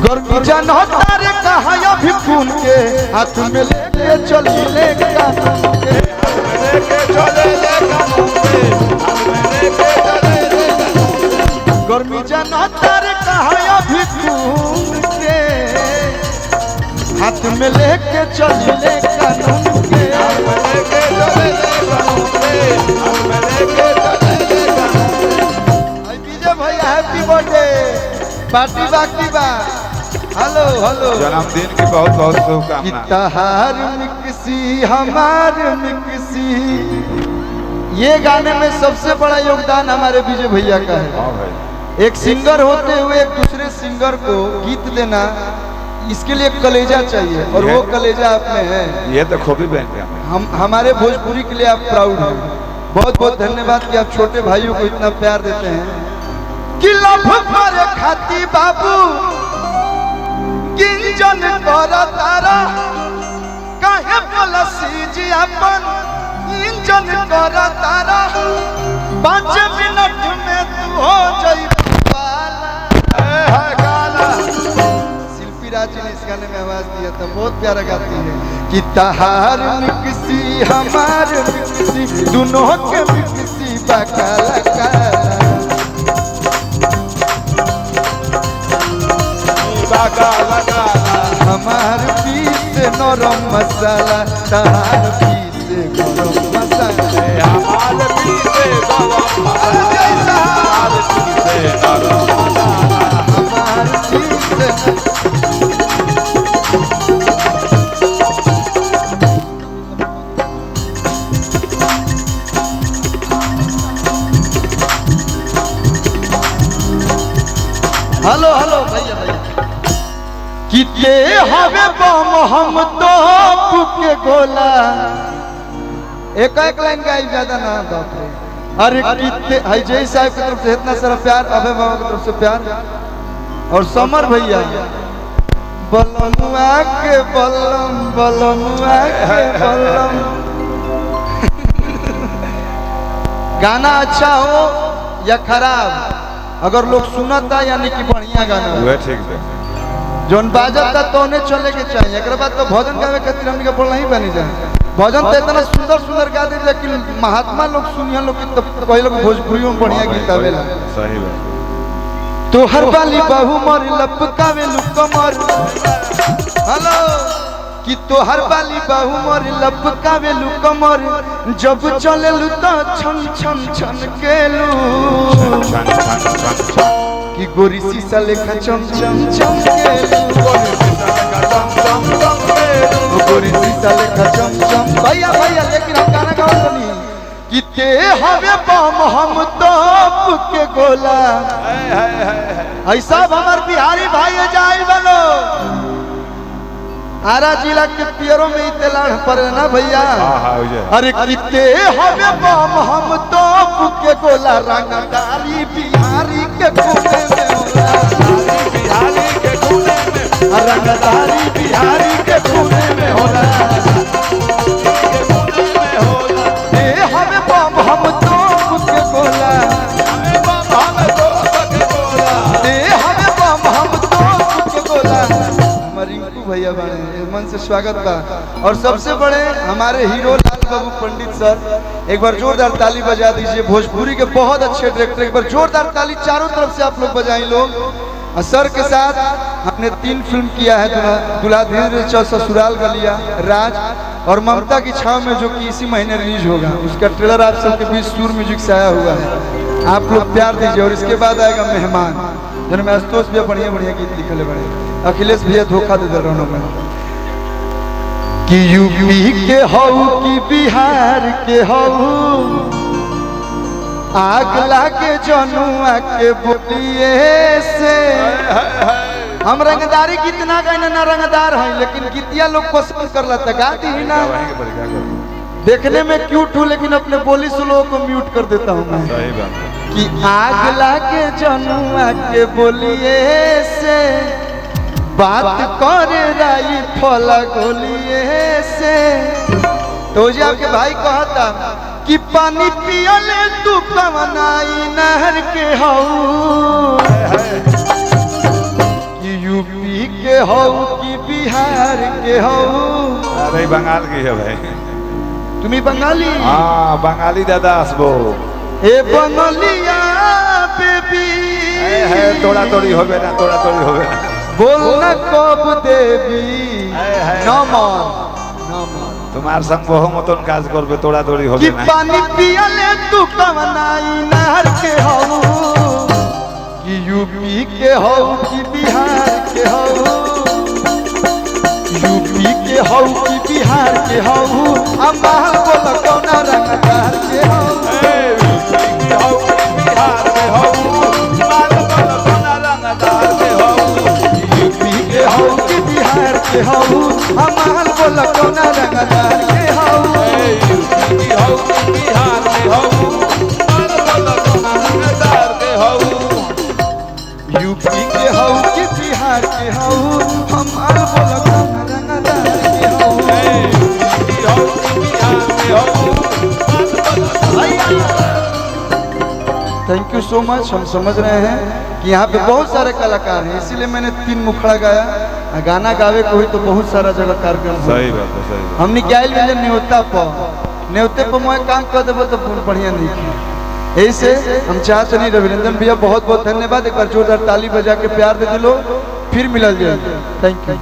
गर्मी जानो तारे कहा अभी खून के हाथ में लेके चली ले कानून के लेके चले ले कानून के लेके चले ले गर्मी जानो तारे कहा अभी खून के हाथ में लेके चली ले कानून के लेके चले ले कानून के लेके चले ले कानून। आई विजय भैया हैप्पी बर्थडे पार्टी बाकी बा। हेलो हेलो जन्मदिन की बहुत बहुत शुभकामनाएं। तहार मिक्सी हमार मिक्सी ये गाने में सबसे बड़ा योगदान हमारे विजय भैया का है। हाँ भाई। एक सिंगर होते हुए एक दूसरे सिंगर को गीत देना इसके लिए कलेजा चाहिए और वो कलेजा आप में है। ये तो खूबी बहन पे हम हमारे भोजपुरी के लिए आप प्राउड हैं। बहुत बहुत धन्यवाद कि आप छोटे भाइयों को इतना प्यार देते हैं कि लभ पर खाती बाबू किंजन कर तारा काहे पलसी जी अपन इंजन कर तारा 5 मिनट में तू हो जाइबा गाना। शिल्पी राज जी ने इस गाने में आवाज दिया था, बहुत प्यारा गाती है कि तहार मिक्सी हमार मिक्सी दोनों के मिक्सी बकाला काला लगा हमार पीस नरम मसाला तहार पीस गरम मसाला हमारे पीछे गरम मसाला हमारे पीछे गरम मसाला हमार पीस। हेलो हेलो भैया भैया किते हवे बम हम तो के गोला एक लाइन का ज्यादा ना दो। अरे किते हाय जय साहब की तरफ से इतना सारा प्यार, अभय बाबा की तरफ से प्यार और समर भैया बलमुआ के बलम बलमुआ के बलम। गाना अच्छा हो या खराब अगर लोग सुनता यानी कि बढ़िया गाना वो ठीक है जोन बाजता तो उन्हें चले के चाहिए। एक बात तो भजन गावे खातिर हमनी के बोलना ही बनी जाए। भजन तो इतना सुंदर सुंदर गा दे लेकिन महात्मा लोग सुनिया लोग तो कई लोग भोजपुरी में बढ़िया गीत आवेला। सही बात। तो हर वाली बाहु मर लपकावे लुकमर हेलो कि तो हर वाली बाहु मर लपकावे लुकमर जब चले लु तो छन छन छन केलू छन छन छन छन कि गोरी शीशा लेखा चम चम चम केलू गोरी शीशा लेखा चम चम। भैया भैया लेकिन हम गाना गाओ तो नहीं कि ते हवे बम हम तो के गोला ऐसा हमार बिहारी भाई जाई बनो आरा जिला के पियरों में इते लाड़ पर ना भैया। अरे किते हवे बम हम तो के गोला रंगदारी बिहारी के खूने में होला बिहारी के खूने में रंगदारी बिहारी के खूने में होला ए हवे बम हम तो के गोला हमें बम हम तो के गोला ए हमें बम हम तो के गोला। रिंकू भैया बने मन से स्वागत बा और सबसे बड़े हमारे हीरो लाल बाबू पंडित सर एक बार जोरदार ताली बजा दीजिए। भोजपुरी के बहुत अच्छे डायरेक्टर, एक बार जोरदार ताली चारों तरफ से आप लोग बजाएं लोग। और सर के साथ हमने 3 फिल्म किया है, दुल्हा धीरे चौ ससुराल गलिया, राज और ममता की छाव में जो कि इसी महीने रिलीज होगा। उसका ट्रेलर आप सबके बीच सूर म्यूजिक से आया हुआ है, आप लोग प्यार दीजिए। और इसके बाद आएगा मेहमान जिनमें आशुतोष भी बढ़िया बढ़िया गीत लिखले बड़े, अखिलेश भैया धोखा दे दे रहा में कि यूपी के हऊ कि बिहार के हऊ आग लागे जनुआ के बोलिए से। हम रंगदारी गीत ना गाने ना रंगदार है लेकिन गीतिया लोग पसंद कर लेता गाती ही ना। देखने में क्यूट हूँ लेकिन अपने बोली से लोगों को म्यूट कर देता हूँ मैं। सही बात है कि आग लागे जनुआ के बोलिए से बात करे राई फला गोलिए से। तो जी आपके भाई कहता कि पानी पियले तू कवनाई नहर के हऊ कि यूपी के हो कि बिहार के हो? अरे बंगाल की है भाई। तुम्ही बंगाली? हाँ बंगाली दादा असबो। ए बंगालिया बेबी है तोड़ा तोड़ी हो गया ना, तोड़ा तोड़ी हो गया। बोलना कब देवी नमन नमन तुम्हार संग बहु मतन काज करबे, तोड़ा तोड़ी हो कि गया ना। पानी पियले तू कवनाई नहर के हो कि यूपी के हो कि बिहार के हो? यूपी के हो कि बिहार के हो? अम्मा बोल कौना रंगदार के हो? यूपी के हो कि बिहार के हो? अम्मा बोल कौना रंगदार के हो? यूपी के हो कि बिहार के हो? हमार बोल कौना रंगदार के हो? Thank you so much. हम समझ रहे हैं कि यहाँ पे बहुत सारे कलाकार हैं, इसीलिए मैंने 3 मुखड़ा गाया। गाना गावे को हुई तो बहुत सारा जगह कार्यक्रम हो। सही बात है, सही बात। हमने क्या न्योता पर मैं काम कर देव तो बढ़िया नहीं किया। यही से हम चाहते नहीं। रविरंजन भैया बहुत बहुत धन्यवाद। एक बार जोरदार ताली बजा के प्यार दे दिलो, फिर मिलल जाए। Thank you.